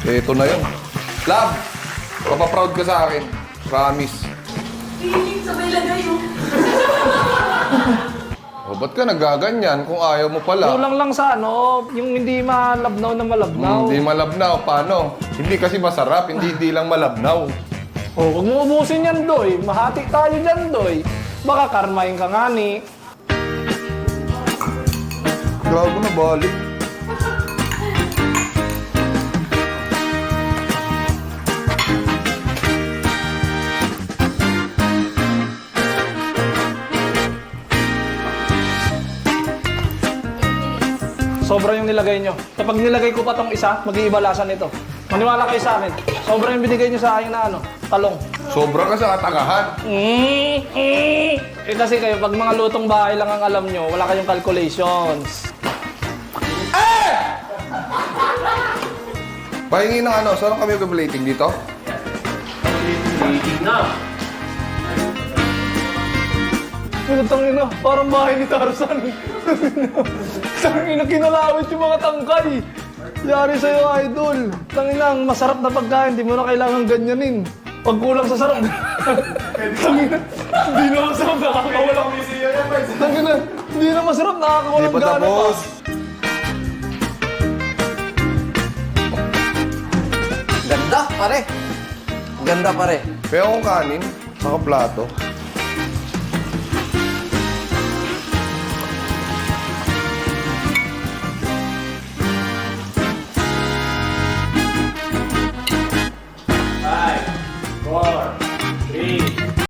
Ito na yun. Love, papaproud ka sa akin. Promise. Feeling sabay lagay mo. O, ba't ka nagaganyan kung ayaw mo pala? Kulang lang sa ano, yung hindi malabnaw na malabnaw. Hindi malabnaw. Paano? Hindi kasi masarap, hindi lang malabnaw. Oh, huwag mo ubusin yan, Doy. Mahati tayo dyan, Doy. Baka karmahin ka nga ni. Gago na balik. Sobra yung nilagay nyo. Kapag nilagay ko pa tong isa, mag-iiba lasa nito. Maniwala kayo sa akin. Sobra yung binigay nyo sa akin na ano, talong. Sobra ka sa katagahan. Eh kasi kayo, pag mga lutong bahay lang ang alam nyo, wala kayong calculations. Pahingi ng ano, saan kami plating dito? Putang ina, parang bahay ni Tarzan. Tangina, kinalawit yung mga tangkay. Yari sa'yo, idol. Tangina, ang masarap na pagkain, di mo na kailangan ganyanin. Pag kulang sa sarap. Tangina, hindi na masarap, nakakawalang... Tangina, hindi na masarap, nakakawalang Di pa gana pa. tapos. Ganda, pare. Ganda, pare. Kaya akong kanin, saka plato.